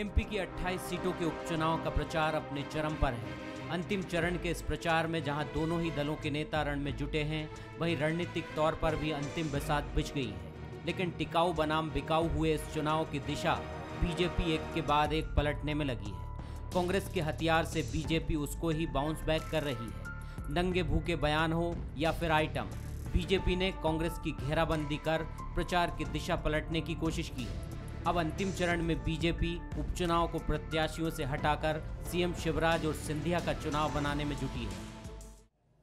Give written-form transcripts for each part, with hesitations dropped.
MP की 28 सीटों के उपचुनाव का प्रचार अपने चरम पर है। अंतिम चरण के इस प्रचार में जहां दोनों ही दलों के नेता रण में जुटे हैं, वहीं रणनीतिक तौर पर भी अंतिम बिसात बिछ गई है। लेकिन टिकाऊ बनाम बिकाऊ हुए इस चुनाव की दिशा बीजेपी एक के बाद एक पलटने में लगी है। कांग्रेस के हथियार से बीजेपी उसको ही बाउंस बैक कर रही है। नंगे भूखे बयान हो या फिर आइटम, बीजेपी ने कांग्रेस की घेराबंदी कर प्रचार की दिशा पलटने की कोशिश की है। अब अंतिम चरण में बीजेपी उपचुनाव को प्रत्याशियों से हटाकर सीएम शिवराज और सिंधिया का चुनाव बनाने में जुटी है।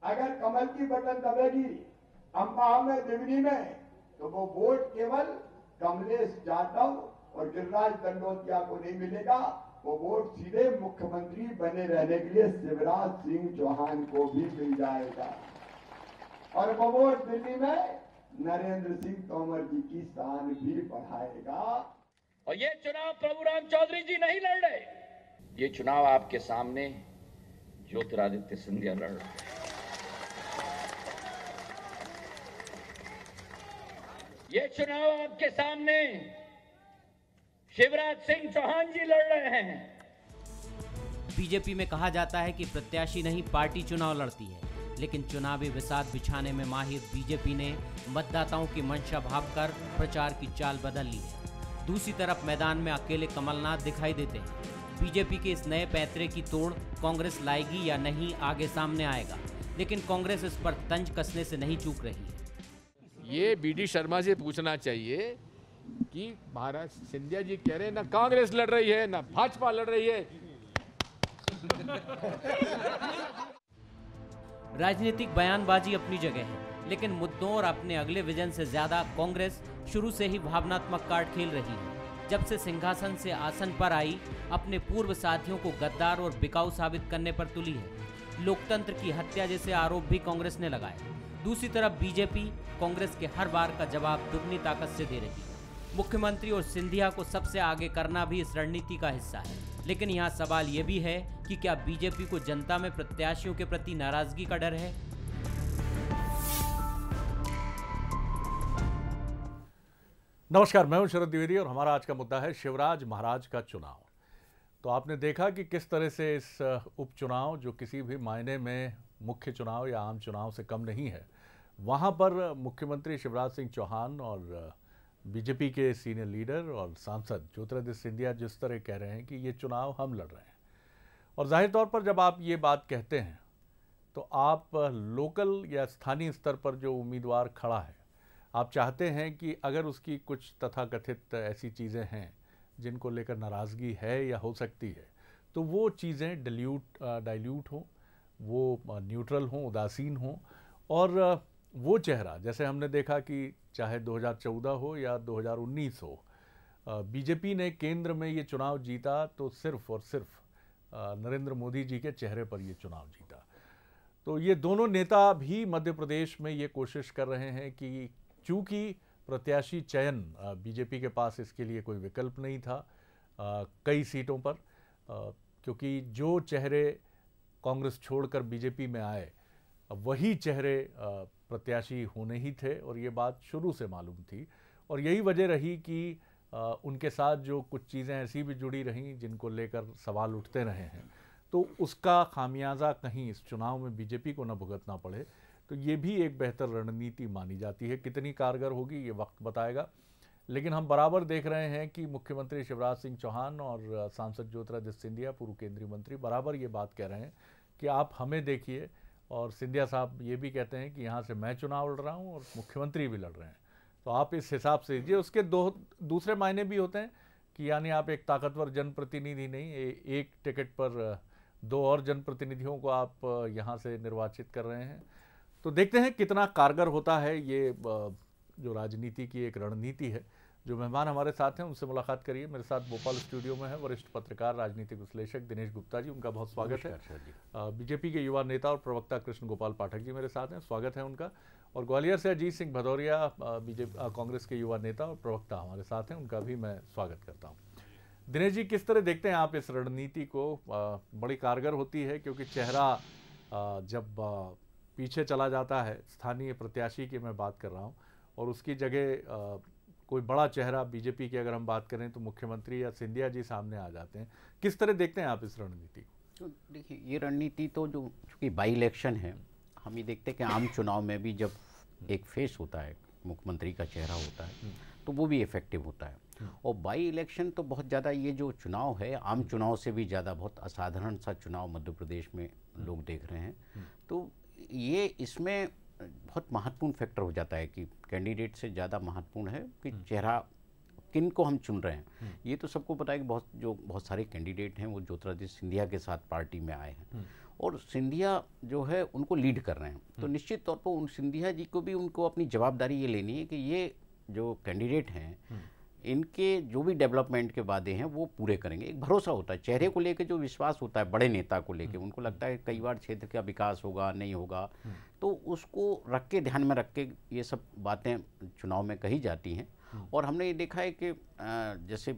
अगर कमल की बटन दबेगी अम्बाह में, देवनी में, तो वो वोट केवल कमलेश जाटव और गिरिराज दंडोतिया को नहीं मिलेगा। वो वोट सीधे मुख्यमंत्री बने रहने के लिए शिवराज सिंह चौहान को भी मिल जाएगा। और वो वोट दिल्ली में नरेंद्र सिंह तोमर जी की शान भी बढ़ाएगा। और ये चुनाव प्रभुराम चौधरी जी नहीं लड़ रहे, ये चुनाव आपके सामने ज्योतिरादित्य सिंधिया लड़ रहे हैं। ये चुनाव आपके सामने शिवराज सिंह चौहान जी लड़ रहे हैं। बीजेपी में कहा जाता है कि प्रत्याशी नहीं पार्टी चुनाव लड़ती है, लेकिन चुनावी बिसात बिछाने में माहिर बीजेपी ने मतदाताओं की मंशा भांपकर प्रचार की चाल बदल ली है। दूसरी तरफ मैदान में अकेले कमलनाथ दिखाई देते हैं। बीजेपी के इस नए पैंतरे की तोड़ कांग्रेस लाएगी या नहीं, आगे सामने आएगा, लेकिन कांग्रेस इस पर तंज कसने से नहीं चूक रही है। ये बीडी शर्मा से पूछना चाहिए कि महाराज सिंधिया जी कह रहे हैं ना कांग्रेस लड़ रही है ना भाजपा लड़ रही है। राजनीतिक बयानबाजी अपनी जगह है, लेकिन मुद्दों और अपने अगले विजन से ज्यादा कांग्रेस शुरू से ही भावनात्मक कार्ड खेल रही है। जब से सिंहासन से आसन पर आई, अपने पूर्व साथियों को गद्दार और बिकाऊ साबित करने पर तुली है। लोकतंत्र की हत्या जैसे आरोप भी कांग्रेस ने लगाए। दूसरी तरफ बीजेपी कांग्रेस के हर बार का जवाब दुगनी ताकत से दे रही है। मुख्यमंत्री और सिंधिया को सबसे आगे करना भी इस रणनीति का हिस्सा है। लेकिन यहाँ सवाल ये भी है कि क्या बीजेपी को जनता में प्रत्याशियों के प्रति नाराजगी का डर है? नमस्कार, मैं हूं शरद द्विवेदी और हमारा आज का मुद्दा है शिवराज महाराज का चुनाव। तो आपने देखा कि किस तरह से इस उपचुनाव, जो किसी भी मायने में मुख्य चुनाव या आम चुनाव से कम नहीं है, वहां पर मुख्यमंत्री शिवराज सिंह चौहान और बीजेपी के सीनियर लीडर और सांसद ज्योतिरादित्य सिंधिया जिस तरह कह रहे हैं कि ये चुनाव हम लड़ रहे हैं। और जाहिर तौर पर जब आप ये बात कहते हैं तो आप लोकल या स्थानीय स्तर पर जो उम्मीदवार खड़ा है, आप चाहते हैं कि अगर उसकी कुछ तथाकथित ऐसी चीज़ें हैं जिनको लेकर नाराज़गी है या हो सकती है, तो वो चीज़ें डाइल्यूट हों, वो न्यूट्रल हों, उदासीन हों। और वो चेहरा, जैसे हमने देखा कि चाहे 2014 हो या 2019 हो, बीजेपी ने केंद्र में ये चुनाव जीता तो सिर्फ और सिर्फ नरेंद्र मोदी जी के चेहरे पर ये चुनाव जीता। तो ये दोनों नेता भी मध्य प्रदेश में ये कोशिश कर रहे हैं कि चूंकि प्रत्याशी चयन बीजेपी के पास इसके लिए कोई विकल्प नहीं था कई सीटों पर, क्योंकि जो चेहरे कांग्रेस छोड़कर बीजेपी में आए वही चेहरे प्रत्याशी होने ही थे, और ये बात शुरू से मालूम थी। और यही वजह रही कि उनके साथ जो कुछ चीज़ें ऐसी भी जुड़ी रहीं जिनको लेकर सवाल उठते रहे हैं, तो उसका खामियाजा कहीं इस चुनाव में बीजेपी को न भुगतना पड़े। तो ये भी एक बेहतर रणनीति मानी जाती है। कितनी कारगर होगी ये वक्त बताएगा। लेकिन हम बराबर देख रहे हैं कि मुख्यमंत्री शिवराज सिंह चौहान और सांसद ज्योतिरादित्य सिंधिया, पूर्व केंद्रीय मंत्री, बराबर ये बात कह रहे हैं कि आप हमें देखिए। और सिंधिया साहब ये भी कहते हैं कि यहाँ से मैं चुनाव लड़ रहा हूँ और मुख्यमंत्री भी लड़ रहे हैं, तो आप इस हिसाब से लीजिए। उसके दूसरे मायने भी होते हैं कि यानी आप एक ताकतवर जनप्रतिनिधि नहीं, एक टिकट पर दो और जनप्रतिनिधियों को आप यहाँ से निर्वाचित कर रहे हैं। तो देखते हैं कितना कारगर होता है ये जो राजनीति की एक रणनीति है। जो मेहमान हमारे साथ हैं उनसे मुलाकात करिए। मेरे साथ भोपाल स्टूडियो में है वरिष्ठ पत्रकार, राजनीतिक विश्लेषक दिनेश गुप्ता जी, उनका बहुत स्वागत है। बीजेपी के युवा नेता और प्रवक्ता कृष्ण गोपाल पाठक जी मेरे साथ हैं, स्वागत है उनका। और ग्वालियर से अजीत सिंह भदौरिया, कांग्रेस के युवा नेता और प्रवक्ता हमारे साथ हैं, उनका भी मैं स्वागत करता हूँ। दिनेश जी, किस तरह देखते हैं आप इस रणनीति को? बड़ी कारगर होती है क्योंकि चेहरा जब पीछे चला जाता है, स्थानीय प्रत्याशी की मैं बात कर रहा हूँ, और उसकी जगह कोई बड़ा चेहरा बीजेपी की अगर हम बात करें तो मुख्यमंत्री या सिंधिया जी सामने आ जाते हैं। किस तरह देखते हैं आप इस रणनीति को? तो देखिए, ये रणनीति तो जो चूँकि बाई इलेक्शन है, हम ये देखते हैं कि आम चुनाव में भी जब एक फेस होता है, मुख्यमंत्री का चेहरा होता है, तो वो भी इफेक्टिव होता है। और बाई इलेक्शन तो बहुत ज़्यादा, ये जो चुनाव है आम चुनाव से भी ज़्यादा बहुत असाधारण सा चुनाव मध्य प्रदेश में लोग देख रहे हैं। तो ये इसमें बहुत महत्वपूर्ण फैक्टर हो जाता है कि कैंडिडेट से ज़्यादा महत्वपूर्ण है कि चेहरा किन को हम चुन रहे हैं। ये तो सबको पता है कि बहुत सारे कैंडिडेट हैं वो ज्योतिरादित्य सिंधिया के साथ पार्टी में आए हैं और सिंधिया जो है उनको लीड कर रहे हैं। तो निश्चित तौर पर उन सिंधिया जी को भी उनको अपनी जवाबदारी ये लेनी है कि ये जो कैंडिडेट हैं इनके जो भी डेवलपमेंट के वादे हैं वो पूरे करेंगे। एक भरोसा होता है चेहरे को लेकर, जो विश्वास होता है बड़े नेता को लेकर, उनको लगता है कई बार क्षेत्र का विकास होगा नहीं होगा, तो उसको रख के, ध्यान में रख के ये सब बातें चुनाव में कही जाती हैं। और हमने ये देखा है कि जैसे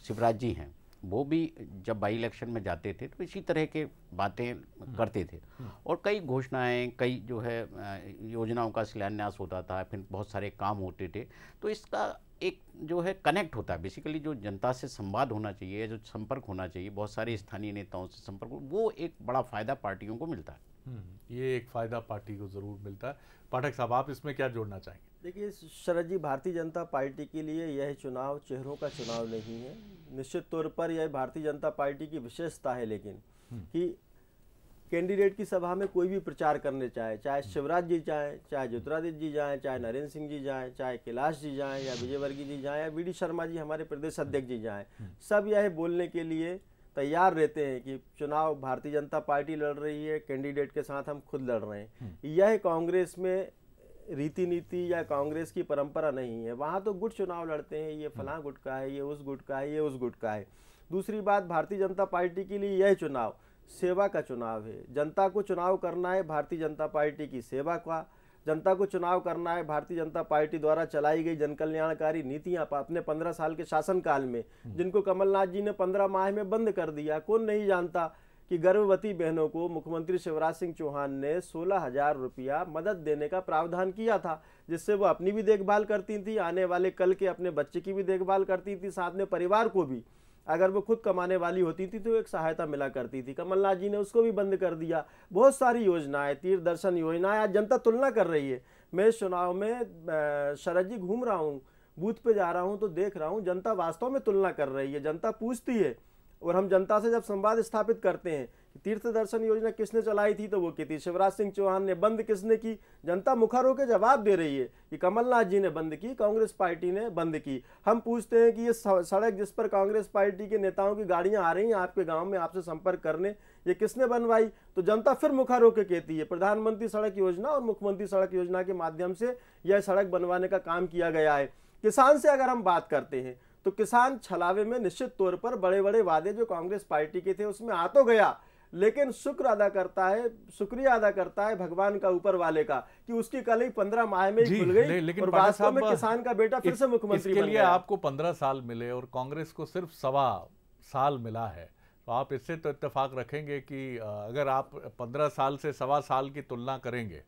शिवराज जी हैं, वो भी जब बाई इलेक्शन में जाते थे तो इसी तरह के बातें करते थे और कई घोषणाएं, कई जो है योजनाओं का शिलान्यास होता था, फिर बहुत सारे काम होते थे। तो इसका एक जो है कनेक्ट होता है, बेसिकली जो जनता से संवाद होना चाहिए, जो संपर्क होना चाहिए, बहुत सारे स्थानीय नेताओं से संपर्क, वो एक बड़ा फायदा पार्टियों को मिलता है। ये एक फायदा पार्टी को जरूर मिलता है। पाठक साहब, आप इसमें क्या जोड़ना चाहेंगे? देखिए शरद जी, भारतीय जनता पार्टी के लिए यह चुनाव चेहरों का चुनाव नहीं है। निश्चित तौर पर यह भारतीय जनता पार्टी की विशेषता है, लेकिन कि कैंडिडेट की सभा में कोई भी प्रचार करने चाहे शिवराज जी चाहे ज्योतिरादित्य जी जाएँ, चाहे नरेंद्र सिंह जी जाएँ, चाहे कैलाश जी जाएँ, या विजयवर्गीय जी जाएँ, या वी.डी. शर्मा जी हमारे प्रदेश अध्यक्ष जी जाएँ, सब यह बोलने के लिए तैयार रहते हैं कि चुनाव भारतीय जनता पार्टी लड़ रही है, कैंडिडेट के साथ हम खुद लड़ रहे हैं। यह कांग्रेस में रीति नीति या कांग्रेस की परंपरा नहीं है। वहाँ तो गुट चुनाव लड़ते हैं, ये फलां गुट का है, ये उस गुट का है, ये उस गुट का है। दूसरी बात, भारतीय जनता पार्टी के लिए यह चुनाव सेवा का चुनाव है। जनता को चुनाव करना है भारतीय जनता पार्टी की सेवा का, जनता को चुनाव करना है भारतीय जनता पार्टी द्वारा चलाई गई जनकल्याणकारी नीतियां अपने 15 साल के शासनकाल में, जिनको कमलनाथ जी ने 15 माह में बंद कर दिया। कौन नहीं जानता कि गर्भवती बहनों को मुख्यमंत्री शिवराज सिंह चौहान ने 16,000 रुपया मदद देने का प्रावधान किया था, जिससे वो अपनी भी देखभाल करती थी, आने वाले कल के अपने बच्चे की भी देखभाल करती थी, साथ में परिवार को भी, अगर वो खुद कमाने वाली होती थी तो एक सहायता मिला करती थी। कमलनाथ जी ने उसको भी बंद कर दिया। बहुत सारी योजनाएं, तीर्थ दर्शन योजनाएं, आज जनता तुलना कर रही है। मैं इस चुनाव में शरद जी घूम रहा हूँ, बूथ पे जा रहा हूँ तो देख रहा हूँ जनता वास्तव में तुलना कर रही है। जनता पूछती है और हम जनता से जब संवाद स्थापित करते हैं कि तीर्थ दर्शन योजना किसने चलाई थी, तो वो कहती शिवराज सिंह चौहान ने। बंद किसने की? जनता मुखर होकर जवाब दे रही है कि कमलनाथ जी ने बंद की, कांग्रेस पार्टी ने बंद की। हम पूछते हैं कि ये सड़क जिस पर कांग्रेस पार्टी के नेताओं की गाड़ियां आ रही हैं आपके गांव में आपसे संपर्क करने, ये किसने बनवाई? तो जनता फिर मुखर होकर कहती है प्रधानमंत्री सड़क योजना और मुख्यमंत्री सड़क योजना के माध्यम से यह सड़क बनवाने का काम किया गया है। किसान से अगर हम बात करते हैं तो किसान छलावे में निश्चित तौर पर बड़े बड़े वादे जो कांग्रेस पार्टी के थे उसमें आ तो गया, लेकिन शुक्रिया अदा करता है भगवान का, ऊपर वाले का, कि उसकी कल 15 माह में ही खुल गई और वास्तव में किसान का बेटा फिर से मुख्यमंत्री बन गया। इसके लिए आपको 15 साल मिले और कांग्रेस को सिर्फ 1.25 साल मिला है, तो आप इससे तो इत्तेफाक रखेंगे कि अगर आप 15 साल से 1.25 साल की तुलना करेंगे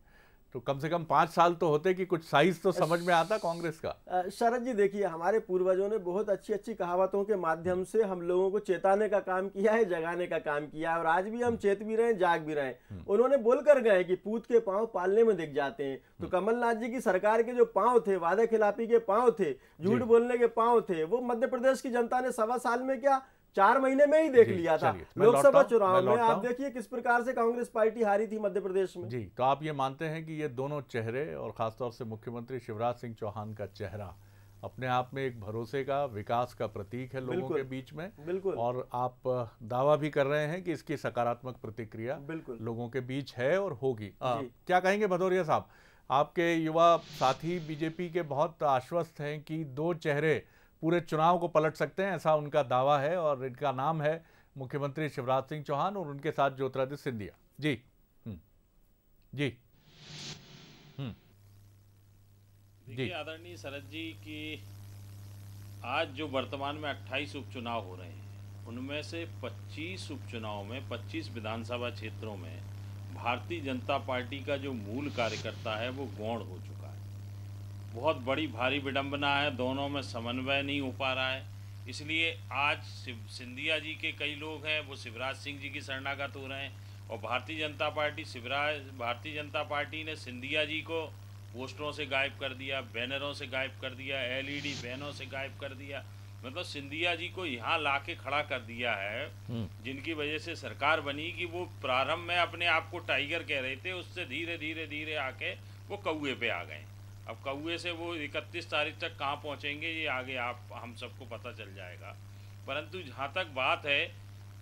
तो कम से कम 5 साल तो होते कि कुछ साइज तो समझ में आता कांग्रेस का। शरद जी देखिए, हमारे पूर्वजों ने बहुत अच्छी अच्छी कहावतों के माध्यम से हम लोगों को चेताने का काम किया है, जगाने का काम किया है, और आज भी हम चेत भी रहे, जाग भी रहे। उन्होंने बोलकर गए कि पूत के पांव पालने में दिख जाते हैं। तो कमलनाथ जी की सरकार के जो पांव थे, वादा खिलाफी के पांव थे, झूठ बोलने के पांव थे, वो मध्य प्रदेश की जनता ने 1.25 साल में क्या 4 महीने में ही देख लिया था। लोकसभा चुनाव में आप देखिए किस प्रकार से कांग्रेस पार्टी हारी थी मध्य प्रदेश में। जी, तो आप ये मानते हैं कि ये दोनों चेहरे और खासतौर से मुख्यमंत्री शिवराज सिंह चौहान का चेहरा अपने आप में एक भरोसे का, विकास का प्रतीक है लोगों के बीच में, बिल्कुल, और आप दावा भी कर रहे हैं कि इसकी सकारात्मक प्रतिक्रिया बिल्कुल लोगों के बीच है और होगी। क्या कहेंगे भदौरिया साहब, आपके युवा साथी बीजेपी के बहुत आश्वस्त हैं कि 2 चेहरे पूरे चुनाव को पलट सकते हैं, ऐसा उनका दावा है, और इनका नाम है मुख्यमंत्री शिवराज सिंह चौहान और उनके साथ ज्योतिरादित्य सिंधिया जी। जी देखिए आदरणीय शरद जी की आज जो वर्तमान में 28 उपचुनाव हो रहे हैं, उनमें से 25 उपचुनाव में 25 विधानसभा क्षेत्रों में भारतीय जनता पार्टी का जो मूल कार्यकर्ता है वो गौण हो चुका है। बहुत बड़ी भारी विडंबना है, दोनों में समन्वय नहीं हो पा रहा है। इसलिए आज सिंधिया जी के कई लोग हैं वो शिवराज सिंह जी की शरणागत हो रहे हैं, और भारतीय जनता पार्टी ने सिंधिया जी को पोस्टरों से गायब कर दिया, बैनरों से गायब कर दिया, एलईडी बैनरों से गायब कर दिया। मतलब सिंधिया जी को यहाँ लाके खड़ा कर दिया है, जिनकी वजह से सरकार बनी कि वो प्रारंभ में अपने आप को टाइगर कह रहे थे, उससे धीरे धीरे धीरे आके वो कौए पे आ गए। अब कौए से वो 31 तारीख तक कहाँ पहुँचेंगे ये आगे हम सबको पता चल जाएगा। परंतु जहाँ तक बात है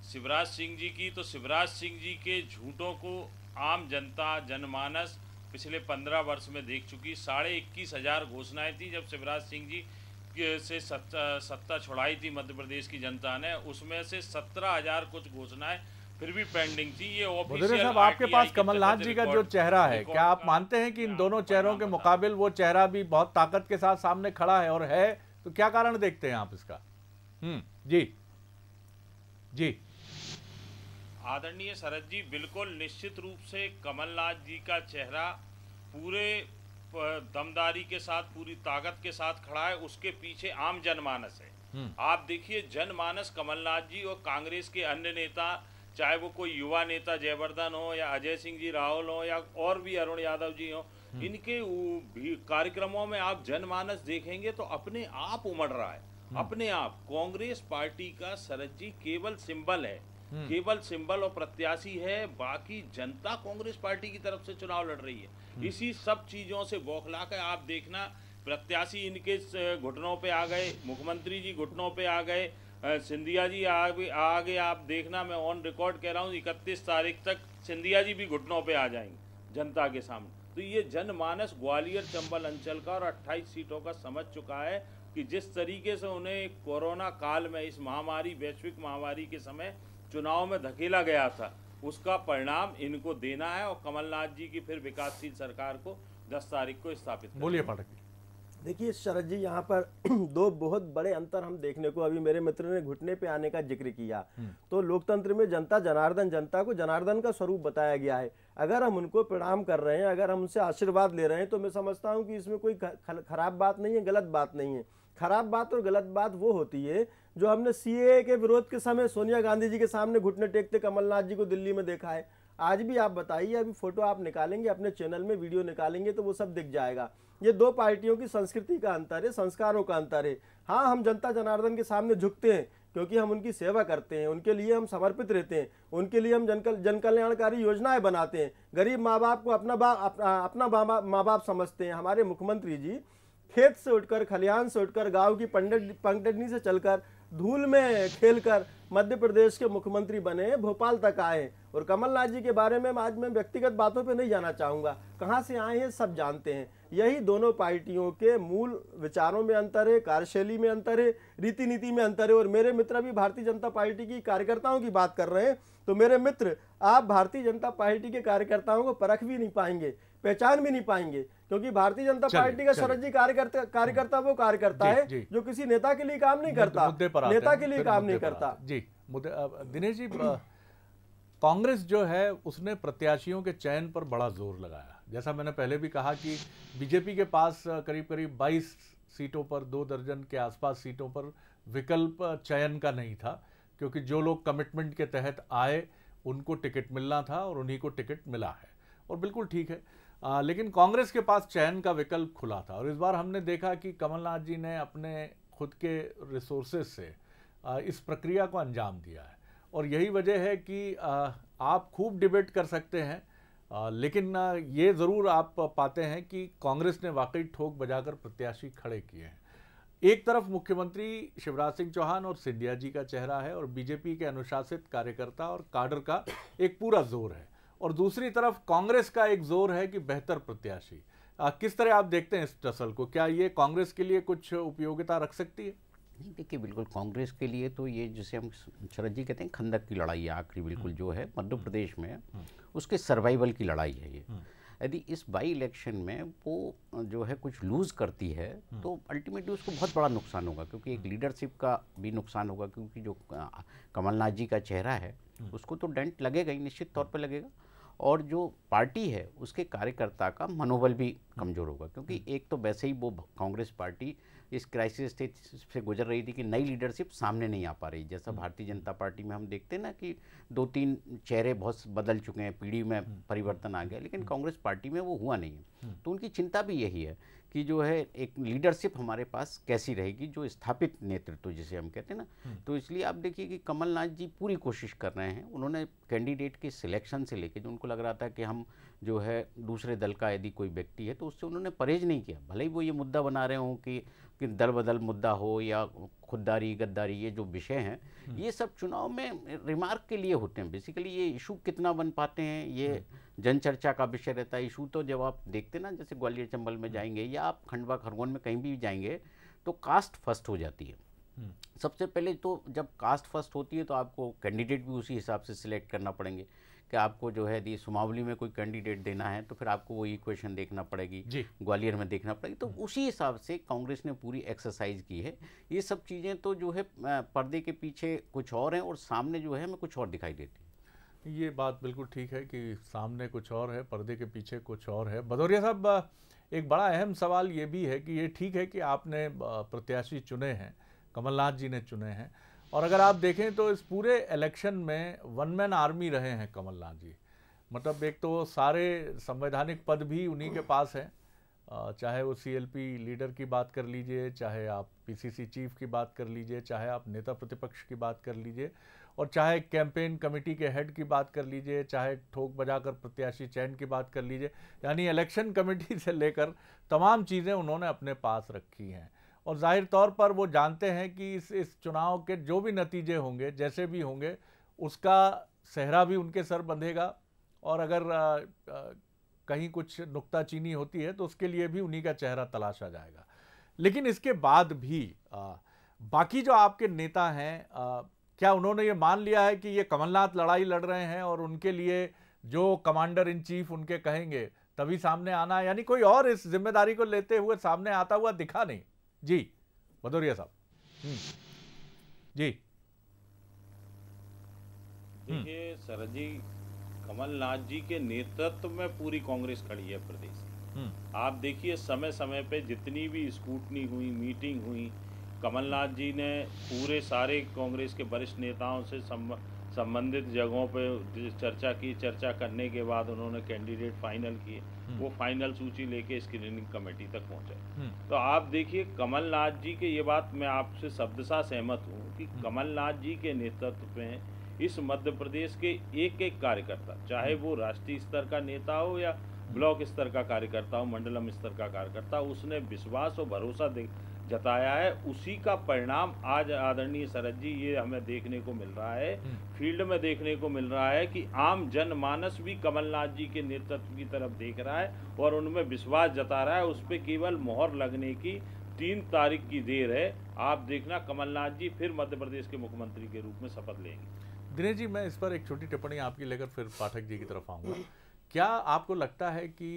शिवराज सिंह जी की, तो शिवराज सिंह जी के झूठों को आम जनता जनमानस पिछले 15 वर्ष में देख चुकी। 21,500 घोषणाएं थी जब शिवराज सिंह जी से सत्ता छुड़ाई थी मध्य प्रदेश की जनता ने, उसमें से 17,000 कुछ घोषणाएं फिर भी पेंडिंग थी। ये ऑफिशियल साहब, आपके पास कमलनाथ जी का जो चेहरा है, क्या आप मानते हैं कि इन दोनों चेहरों के मुकाबिल वो चेहरा भी बहुत ताकत के साथ सामने खड़ा है, और है तो क्या कारण देखते हैं आप इसका? जी आदरणीय शरद जी, बिल्कुल निश्चित रूप से कमलनाथ जी का चेहरा पूरे दमदारी के साथ, पूरी ताकत के साथ खड़ा है। उसके पीछे आम जनमानस है। आप देखिए जनमानस कमलनाथ जी और कांग्रेस के अन्य नेता, चाहे वो कोई युवा नेता जयवर्धन हो या अजय सिंह जी राहुल हो या और भी अरुण यादव जी हो, इनके कार्यक्रमों में आप जनमानस देखेंगे तो अपने आप उमड़ रहा है। अपने आप कांग्रेस पार्टी का शरद जी केवल सिंबल है, केवल सिंबल और प्रत्याशी है। बाकी जनता कांग्रेस पार्टी की तरफ से चुनाव लड़ रही है। इसी सब चीजों से बौखला कर आप देखना, प्रत्याशी इनके घुटनों पे आ गए, मुख्यमंत्री जी घुटनों पे आ गए, सिंधिया जी आगे आप देखना, मैं ऑन रिकॉर्ड कह रहा हूँ 31 तारीख तक सिंधिया जी भी घुटनों पे आ जाएंगे जनता के सामने। तो ये जनमानस ग्वालियर चंबल अंचल का और 28 सीटों का समझ चुका है कि जिस तरीके से उन्हें कोरोना काल में, इस महामारी, वैश्विक महामारी के समय चुनाव में धकेला गया था, उसका परिणाम इनको देना है। और कमलनाथ जी की फिर विकासशील सरकार को 10 तारीख को स्थापित। बोलिए पाठक। देखिए शरद जी, यहाँ पर दो बहुत बड़े अंतर हम देखने को, अभी मेरे मित्र ने घुटने पे आने का जिक्र किया, तो लोकतंत्र में जनता जनार्दन, जनता को जनार्दन का स्वरूप बताया गया है। अगर हम उनको प्रणाम कर रहे हैं, अगर हम उनसे आशीर्वाद ले रहे हैं, तो मैं समझता हूँ कि इसमें कोई खराब बात नहीं है, गलत बात नहीं है। खराब बात और गलत बात वो होती है जो हमने सीएए के विरोध के समय सोनिया गांधी जी के सामने घुटने टेकते कमलनाथ जी को दिल्ली में देखा है। आज भी आप बताइए, अभी फोटो आप निकालेंगे अपने चैनल में, वीडियो निकालेंगे तो वो सब दिख जाएगा। ये दो पार्टियों की संस्कृति का अंतर है, संस्कारों का अंतर है। हाँ, हम जनता जनार्दन के सामने झुकते हैं क्योंकि हम उनकी सेवा करते हैं, उनके लिए हम समर्पित रहते हैं, उनके लिए हम जन कल्याणकारी योजनाएं बनाते हैं, गरीब माँ बाप को अपना माँ बाप समझते हैं। हमारे मुख्यमंत्री जी खेत से उठकर, खलिहान से उठकर, गांव की पंगडनी से चलकर, धूल में खेलकर मध्य प्रदेश के मुख्यमंत्री बने, भोपाल तक आए। और कमलनाथ जी के बारे में आज मैं व्यक्तिगत बातों पे नहीं जाना चाहूँगा, कहाँ से आए हैं सब जानते हैं। यही दोनों पार्टियों के मूल विचारों में अंतर है, कार्यशैली में अंतर है, रीति नीति में अंतर है। और मेरे मित्र अभी भारतीय जनता पार्टी की कार्यकर्ताओं की बात कर रहे हैं, तो मेरे मित्र, आप भारतीय जनता पार्टी के कार्यकर्ताओं को परख भी नहीं पाएंगे, पहचान भी नहीं पाएंगे, क्योंकि भारतीय जनता पार्टी का शरद जी कार्यकर्ता वो कार्यकर्ता है जो किसी नेता के लिए काम नहीं करता, नेता के लिए काम नहीं करता। जी दिनेश जी, कांग्रेस जो है उसने प्रत्याशियों के चयन पर बड़ा जोर लगाया। जैसा मैंने पहले भी कहा कि बीजेपी के पास करीब करीब 22 सीटों पर, 2 दर्जन के आसपास सीटों पर विकल्प चयन का नहीं था, क्योंकि जो लोग कमिटमेंट के तहत आए उनको टिकट मिलना था और उन्हीं को टिकट मिला है, और बिल्कुल ठीक है। लेकिन कांग्रेस के पास चयन का विकल्प खुला था, और इस बार हमने देखा कि कमलनाथ जी ने अपने खुद के रिसोर्सेज से इस प्रक्रिया को अंजाम दिया है। और यही वजह है कि आप खूब डिबेट कर सकते हैं, लेकिन ये ज़रूर आप पाते हैं कि कांग्रेस ने वाकई ठोक बजाकर प्रत्याशी खड़े किए हैं। एक तरफ मुख्यमंत्री शिवराज सिंह चौहान और सिंधिया जी का चेहरा है, और बीजेपी के अनुशासित कार्यकर्ता और काडर का एक पूरा जोर है, और दूसरी तरफ कांग्रेस का एक जोर है कि बेहतर प्रत्याशी। किस तरह आप देखते हैं इस टसल को? क्या ये कांग्रेस के लिए कुछ उपयोगिता रख सकती है? नहीं, देखिए बिल्कुल कांग्रेस के लिए तो ये, जिसे हम शरद जी कहते हैं खंदक की लड़ाई आखिरी, बिल्कुल जो है मध्य प्रदेश में उसके सर्वाइवल की लड़ाई है ये। यदि इस बाई इलेक्शन में वो जो है कुछ लूज़ करती है तो अल्टीमेटली उसको बहुत बड़ा नुकसान होगा, क्योंकि एक लीडरशिप का भी नुकसान होगा, क्योंकि जो कमलनाथ जी का चेहरा है उसको तो डेंट लगेगा ही, निश्चित तौर पर लगेगा। और जो पार्टी है उसके कार्यकर्ता का मनोबल भी कमज़ोर होगा, क्योंकि एक तो वैसे ही वो कांग्रेस पार्टी इस क्राइसिस स्टेज से गुजर रही थी कि नई लीडरशिप सामने नहीं आ पा रही। जैसा भारतीय जनता पार्टी में हम देखते हैं ना कि 2-3 चेहरे बहुत बदल चुके हैं, पीढ़ी में परिवर्तन आ गया, लेकिन कांग्रेस पार्टी में वो हुआ नहीं है। तो उनकी चिंता भी यही है कि जो है एक लीडरशिप हमारे पास कैसी रहेगी, जो स्थापित नेतृत्व जिसे हम कहते हैं ना। तो इसलिए आप देखिए कि कमलनाथ जी पूरी कोशिश कर रहे हैं। उन्होंने कैंडिडेट के सिलेक्शन से लेके जो उनको लग रहा था कि हम जो है दूसरे दल का यदि कोई व्यक्ति है तो उससे उन्होंने परहेज नहीं किया। भले ही वो ये मुद्दा बना रहे हों कि दल बदल मुद्दा हो या खुददारी गद्दारी, ये जो विषय हैं ये सब चुनाव में रिमार्क के लिए होते हैं। बेसिकली ये इशू कितना बन पाते हैं ये जनचर्चा का विषय रहता है। इशू तो जब आप देखते ना, जैसे ग्वालियर चंबल में जाएंगे या आप खंडवा खरगोन में कहीं भी जाएंगे तो कास्ट फर्स्ट हो जाती है। सबसे पहले तो जब कास्ट फर्स्ट होती है तो आपको कैंडिडेट भी उसी हिसाब से सिलेक्ट करना पड़ेंगे कि आपको जो है यदि सुमावली में कोई कैंडिडेट देना है तो फिर आपको वो इक्वेशन देखना पड़ेगी, ग्वालियर में देखना पड़ेगी। तो उसी हिसाब से कांग्रेस ने पूरी एक्सरसाइज की है। ये सब चीज़ें तो जो है पर्दे के पीछे कुछ और हैं और सामने जो है हमें कुछ और दिखाई देती है। ये बात बिल्कुल ठीक है कि सामने कुछ और है, पर्दे के पीछे कुछ और है। भदौरिया साहब, एक बड़ा अहम सवाल ये भी है कि ये ठीक है कि आपने प्रत्याशी चुने हैं, कमलनाथ जी ने चुने हैं, और अगर आप देखें तो इस पूरे इलेक्शन में वन मैन आर्मी रहे हैं कमलनाथ जी। मतलब एक तो सारे संवैधानिक पद भी उन्हीं के पास हैं, चाहे वो सीएलपी लीडर की बात कर लीजिए, चाहे आप पीसीसी चीफ की बात कर लीजिए, चाहे आप नेता प्रतिपक्ष की बात कर लीजिए, और चाहे कैंपेन कमेटी के हेड की बात कर लीजिए, चाहे ठोक बजाकर प्रत्याशी चयन की बात कर लीजिए, यानी इलेक्शन कमेटी से लेकर तमाम चीज़ें उन्होंने अपने पास रखी हैं। और जाहिर तौर पर वो जानते हैं कि इस चुनाव के जो भी नतीजे होंगे, जैसे भी होंगे, उसका सेहरा भी उनके सर बंधेगा, और अगर कहीं कुछ नुक्ताचीनी होती है तो उसके लिए भी उन्हीं का चेहरा तलाशा जाएगा। लेकिन इसके बाद भी बाकी जो आपके नेता हैं, क्या उन्होंने ये मान लिया है कि ये कमलनाथ लड़ाई लड़ रहे हैं और उनके लिए जो कमांडर इन चीफ उनके कहेंगे तभी सामने आना, यानी कोई और इस जिम्मेदारी को लेते हुए सामने आता हुआ दिखा नहीं? जी भदौरिया साहब। जी देखिए शरद जी, कमलनाथ जी के नेतृत्व में पूरी कांग्रेस खड़ी है प्रदेश में। आप देखिए समय समय पे जितनी भी स्कूटनी हुई, मीटिंग हुई, कमलनाथ जी ने पूरे सारे कांग्रेस के वरिष्ठ नेताओं से संबंधित जगहों पे चर्चा की। चर्चा करने के बाद उन्होंने कैंडिडेट फाइनल किए। वो फाइनल सूची लेके स्क्रीनिंग कमेटी तक पहुंचे। तो आप देखिए कमलनाथ जी के, ये बात मैं आपसे शब्दशः सहमत हूँ कि कमलनाथ जी के नेतृत्व में इस मध्य प्रदेश के एक एक कार्यकर्ता, चाहे वो राष्ट्रीय स्तर का नेता हो या ब्लॉक स्तर का कार्यकर्ता हो, मंडलम स्तर का कार्यकर्ता, उसने विश्वास और भरोसा जताया है। उसी का परिणाम आज आदरणीय शरद जी ये हमें देखने को मिल रहा है, फील्ड में देखने को मिल रहा है कि आम जनमानस भी कमलनाथ जी के नेतृत्व की तरफ देख रहा है और उनमें विश्वास जता रहा है। उस पर केवल मोहर लगने की 3 तारीख की देर है। आप देखना कमलनाथ जी फिर मध्य प्रदेश के मुख्यमंत्री के रूप में शपथ लेंगे। दिनेश जी, मैं इस पर एक छोटी टिप्पणी आपकी लेकर फिर पाठक जी की तरफ आऊँगा। क्या आपको लगता है कि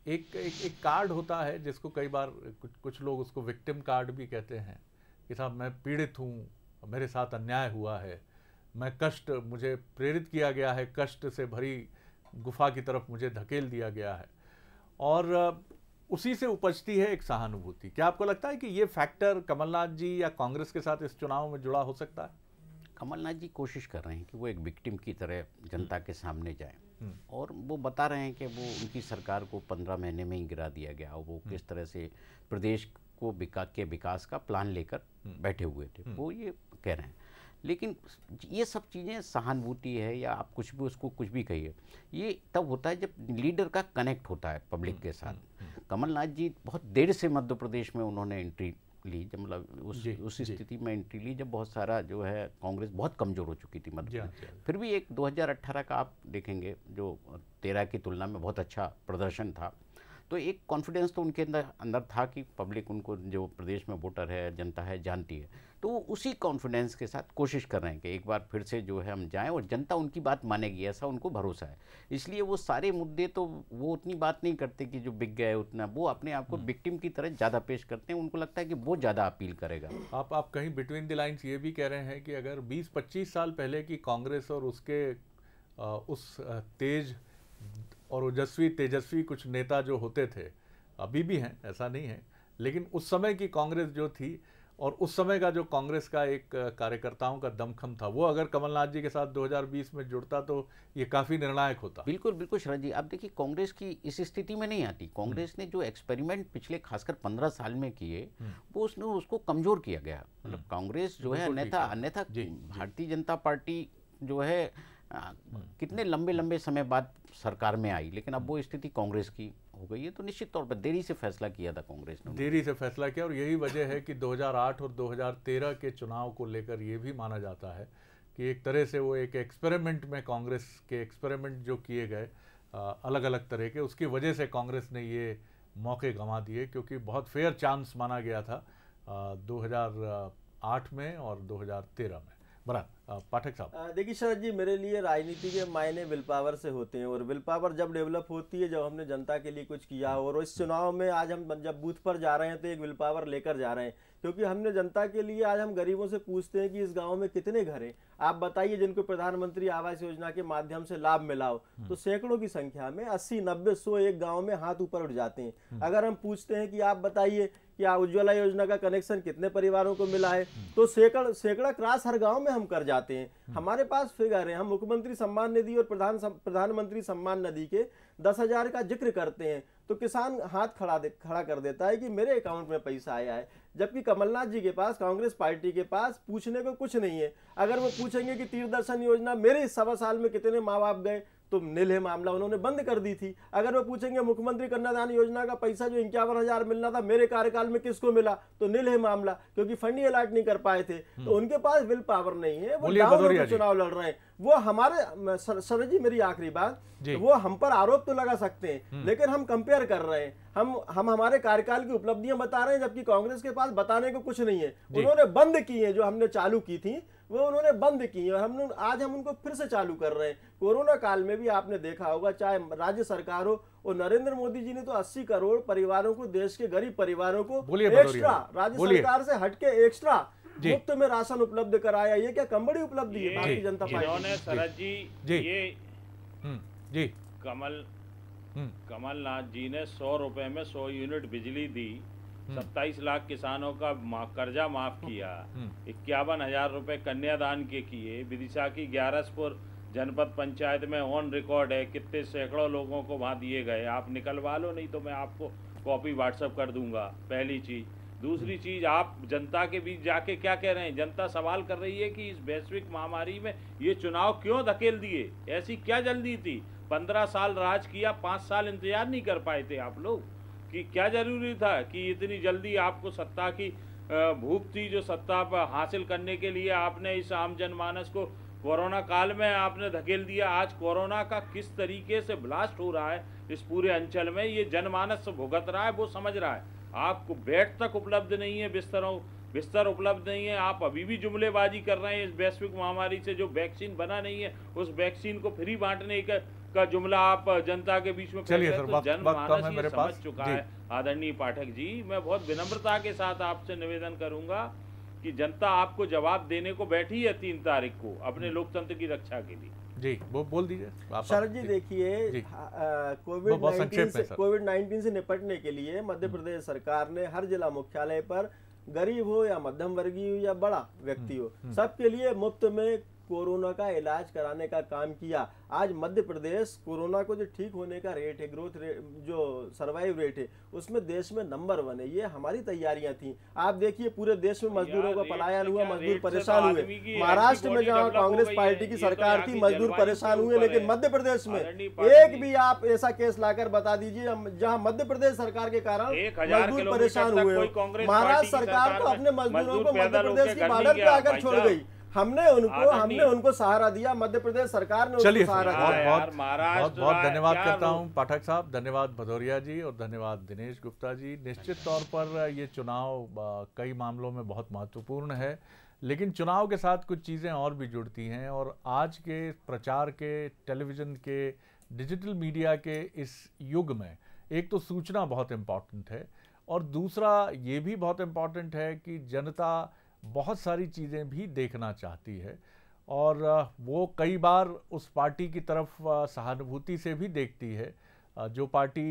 एक कार्ड होता है जिसको कई बार कुछ लोग उसको विक्टिम कार्ड भी कहते हैं कि साहब मैं पीड़ित हूँ, मेरे साथ अन्याय हुआ है, मैं मुझे प्रेरित किया गया है, कष्ट से भरी गुफा की तरफ मुझे धकेल दिया गया है, और उसी से उपजती है एक सहानुभूति। क्या आपको लगता है कि ये फैक्टर कमलनाथ जी या कांग्रेस के साथ इस चुनाव में जुड़ा हो सकता है? कमलनाथ जी कोशिश कर रहे हैं कि वो एक विक्टिम की तरह जनता के सामने जाएं, और वो बता रहे हैं कि वो उनकी सरकार को 15 महीने में ही गिरा दिया गया और वो किस तरह से प्रदेश को विकास का प्लान लेकर बैठे हुए थे, वो ये कह रहे हैं। लेकिन ये सब चीज़ें सहानुभूति है या आप कुछ भी उसको कुछ भी कहिए, ये तब होता है जब लीडर का कनेक्ट होता है पब्लिक के साथ। कमलनाथ जी बहुत देर से मध्य प्रदेश में उन्होंने एंट्री ली, जब मतलब उस स्थिति में एंट्री ली जब बहुत सारा जो है कांग्रेस बहुत कमज़ोर हो चुकी थी मध्य प्रदेश। फिर भी एक 2018 का आप देखेंगे जो 13 की तुलना में बहुत अच्छा प्रदर्शन था, तो एक कॉन्फिडेंस तो उनके अंदर था कि पब्लिक उनको, जो प्रदेश में वोटर है, जनता है, जानती है। तो वो उसी कॉन्फिडेंस के साथ कोशिश कर रहे हैं कि एक बार फिर से जो है हम जाएं और जनता उनकी बात मानेगी, ऐसा उनको भरोसा है। इसलिए वो सारे मुद्दे तो वो उतनी बात नहीं करते कि जो बिक गए उतना, वो अपने आप को विक्टिम की तरह ज़्यादा पेश करते हैं। उनको लगता है कि वो ज़्यादा अपील करेगा। आप कहीं बिटवीन द लाइन्स ये भी कह रहे हैं कि अगर 20-25 साल पहले की कांग्रेस और उसके उस तेज और ओजस्वी तेजस्वी कुछ नेता जो होते थे, अभी भी हैं, ऐसा नहीं है, लेकिन उस समय की कांग्रेस जो थी और उस समय का जो कांग्रेस का एक कार्यकर्ताओं का दमखम था, वो अगर कमलनाथ जी के साथ 2020 में जुड़ता तो ये काफ़ी निर्णायक होता। बिल्कुल बिल्कुल शरद जी, आप देखिए कांग्रेस की इस स्थिति में नहीं आती। कांग्रेस ने जो एक्सपेरिमेंट पिछले खासकर 15 साल में किए, वो उसको कमजोर किया गया। मतलब कांग्रेस जो है अन्यथा भारतीय जनता पार्टी जो है कितने लंबे लंबे समय बाद सरकार में आई, लेकिन अब वो स्थिति कांग्रेस की हो गई है। तो निश्चित तौर पर देरी से फैसला किया था कांग्रेस ने, देरी से फैसला किया, और यही वजह है कि 2008 और 2013 के चुनाव को लेकर ये भी माना जाता है कि एक तरह से वो एक एक्सपेरिमेंट में, कांग्रेस के एक्सपेरिमेंट जो किए गए अलग अलग तरह के, उसकी वजह से कांग्रेस ने ये मौके गंवा दिए, क्योंकि बहुत फेयर चांस माना गया था 2008 में और 2013 में। बराबर पाठक साहब, देखिए शरद जी, मेरे लिए राजनीति के मायने विल पावर से होते हैं, और विल पावर जब डेवलप होती है जब हमने जनता के लिए कुछ किया हो। और इस चुनाव में आज हम जब बूथ पर जा रहे हैं तो एक विल पावर लेकर जा रहे हैं, क्योंकि हमने जनता के लिए, आज हम गरीबों से पूछते हैं कि इस गांव में कितने घर हैं, आप बताइए, जिनको प्रधानमंत्री आवास योजना के माध्यम से लाभ मिला हो, तो सैकड़ों की संख्या में 80, 90, 100 एक गांव में हाथ ऊपर उठ जाते हैं। अगर हम पूछते हैं कि आप बताइए कि उज्ज्वला योजना का कनेक्शन कितने परिवारों को मिला है, तो सैकड़ा क्रॉस हर गांव में हम कर जाते हैं। हमारे पास फिगर है, हम मुख्यमंत्री सम्मान निधि और प्रधानमंत्री सम्मान निधि के 10,000 का जिक्र करते हैं तो किसान हाथ खड़ा कर देता है कि मेरे अकाउंट में पैसा आया है, जबकि कमलनाथ जी के पास, कांग्रेस पार्टी के पास पूछने को कुछ नहीं है। अगर वो पूछेंगे कि तीर्थ दर्शन योजना मेरे 1.25 साल में कितने माँ बाप गए, तो नील है मामला, उन्होंने बंद कर दी थी। अगर वो पूछेंगे मुख्यमंत्री कन्यादान योजना का पैसा जो 51,000 मिलना था मेरे कार्यकाल में किसको मिला, तो नील है मामला, क्योंकि फंड ही अलॉट नहीं कर पाए थे। तो उनके पास विल पावर नहीं है, वो डाउन चुनाव लड़ रहे हैं। वो हमारे, शरद जी मेरी आखिरी बात, वो हम पर आरोप तो लगा सकते हैं, लेकिन हम कंपेयर कर रहे हैं, हम हमारे कार्यकाल की उपलब्धियां बता रहे हैं, जबकि कांग्रेस के पास बताने को कुछ नहीं है। उन्होंने बंद की है, जो हमने चालू की थी वो उन्होंने बंद की, और आज हम उनको फिर से चालू कर रहे हैं। कोरोना काल में भी आपने देखा होगा, चाहे राज्य सरकार हो, और नरेंद्र मोदी जी ने तो 80 करोड़ परिवारों को, देश के गरीब परिवारों को एक्स्ट्रा, राज्य सरकार से हटके एक्स्ट्रा मुफ्त में राशन उपलब्ध कराया। ये क्या कम बड़ी उपलब्धि है भारतीय जनता पार्टी ने? शरद जी, ये कमलनाथ जी ने 100 रुपए में 100 यूनिट बिजली दी, 27 लाख किसानों का कर्जा माफ किया, 51,000 रुपए कन्यादान के किए, विदिशा की 11 जनपद पंचायत में ऑन रिकॉर्ड है कितने सैकड़ों लोगों को वहां दिए गए। आप निकलवा लो, नहीं तो मैं आपको कॉपी व्हाट्सएप कर दूंगा। पहली चीज। दूसरी चीज, आप जनता के बीच जाके क्या कह रहे हैं? जनता सवाल कर रही है कि इस वैश्विक महामारी में ये चुनाव क्यों धकेल दिए, ऐसी क्या जल्दी थी? 15 साल राज किया, 5 साल इंतजार नहीं कर पाए थे आप लोग? कि क्या जरूरी था कि इतनी जल्दी आपको सत्ता की भूख थी, जो सत्ता पर हासिल करने के लिए आपने इस आम जनमानस को कोरोना काल में आपने धकेल दिया। आज कोरोना का किस तरीके से ब्लास्ट हो रहा है इस पूरे अंचल में, ये जनमानस भुगत रहा है, वो समझ रहा है। आपको बेड तक उपलब्ध नहीं है, बिस्तर उपलब्ध नहीं है, आप अभी भी जुमलेबाजी कर रहे हैं इस वैश्विक महामारी से। जो वैक्सीन बना नहीं है, उस वैक्सीन को फ्री बांटने का जुमला आप जनता के बीच में कर रहे हैं। तो जनमानस ये समझ चुका है। आदरणीय पाठक जी, मैं बहुत विनम्रता के साथ आपसे निवेदन करूंगा कि जनता आपको जवाब देने को बैठी है 3 तारीख को अपने लोकतंत्र की रक्षा के लिए। जी, वो बोल दीजिए। शरद जी देखिए, कोविड-19 से निपटने के लिए मध्य प्रदेश सरकार ने हर जिला मुख्यालय पर, गरीब हो या मध्यम वर्गीय हो या बड़ा व्यक्ति हो, सबके लिए मुफ्त में कोरोना का इलाज कराने का काम किया। आज मध्य प्रदेश कोरोना को जो ठीक होने का रेट है, ग्रोथ रेट, जो सर्वाइव रेट है, उसमें देश में नंबर 1 है। ये हमारी तैयारियां थी। आप देखिए पूरे देश में मजदूरों का पलायन हुआ, मजदूर परेशान हुए। महाराष्ट्र में जहां कांग्रेस पार्टी की सरकार थी, मजदूर परेशान हुए, लेकिन मध्य प्रदेश में एक भी आप ऐसा केस लाकर बता दीजिए जहां मध्य प्रदेश सरकार के कारण मजदूर परेशान हुए। महाराष्ट्र सरकार तो अपने मजदूरों को मध्य प्रदेश की बॉर्डर पे आकर छोड़ गई। हमने उनको सहारा दिया, मध्य प्रदेश सरकार ने उनको सहारा दिया। बहुत धन्यवाद करता हूं पाठक साहब, धन्यवाद भदौरिया जी, और धन्यवाद दिनेश गुप्ता जी। निश्चित तौर पर ये चुनाव कई मामलों में बहुत महत्वपूर्ण है, लेकिन चुनाव के साथ कुछ चीज़ें और भी जुड़ती हैं, और आज के प्रचार के, टेलीविज़न के, डिजिटल मीडिया के इस युग में एक तो सूचना बहुत इम्पॉर्टेंट है, और दूसरा ये भी बहुत इम्पॉर्टेंट है कि जनता बहुत सारी चीज़ें भी देखना चाहती है, और वो कई बार उस पार्टी की तरफ सहानुभूति से भी देखती है जो पार्टी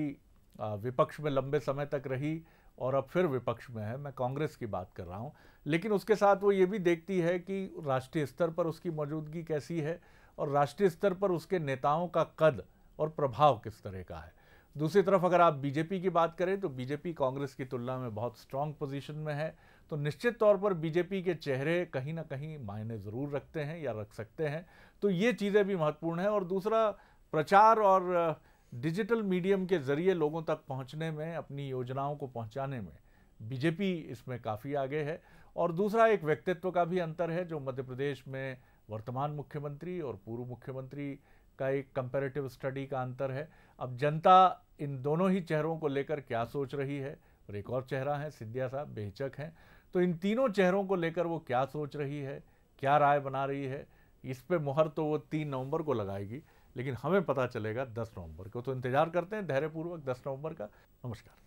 विपक्ष में लंबे समय तक रही और अब फिर विपक्ष में है। मैं कांग्रेस की बात कर रहा हूँ। लेकिन उसके साथ वो ये भी देखती है कि राष्ट्रीय स्तर पर उसकी मौजूदगी कैसी है और राष्ट्रीय स्तर पर उसके नेताओं का कद और प्रभाव किस तरह का है। दूसरी तरफ अगर आप बीजेपी की बात करें तो बीजेपी कांग्रेस की तुलना में बहुत स्ट्रांग पोजीशन में है, तो निश्चित तौर पर बीजेपी के चेहरे कहीं ना कहीं मायने ज़रूर रखते हैं या रख सकते हैं। तो ये चीज़ें भी महत्वपूर्ण हैं। और दूसरा, प्रचार और डिजिटल मीडियम के ज़रिए लोगों तक पहुंचने में, अपनी योजनाओं को पहुंचाने में बीजेपी इसमें काफ़ी आगे है। और दूसरा, एक व्यक्तित्व का भी अंतर है जो मध्य प्रदेश में वर्तमान मुख्यमंत्री और पूर्व मुख्यमंत्री का एक कंपैरेटिव स्टडी का अंतर है। अब जनता इन दोनों ही चेहरों को लेकर क्या सोच रही है, और एक और चेहरा है सिंधिया साहब, बेहिचक हैं, तो इन तीनों चेहरों को लेकर वो क्या सोच रही है, क्या राय बना रही है, इस पे मुहर तो वो 3 नवंबर को लगाएगी, लेकिन हमें पता चलेगा 10 नवंबर को। तो इंतजार करते हैं धैर्यपूर्वक 10 नवंबर का। नमस्कार।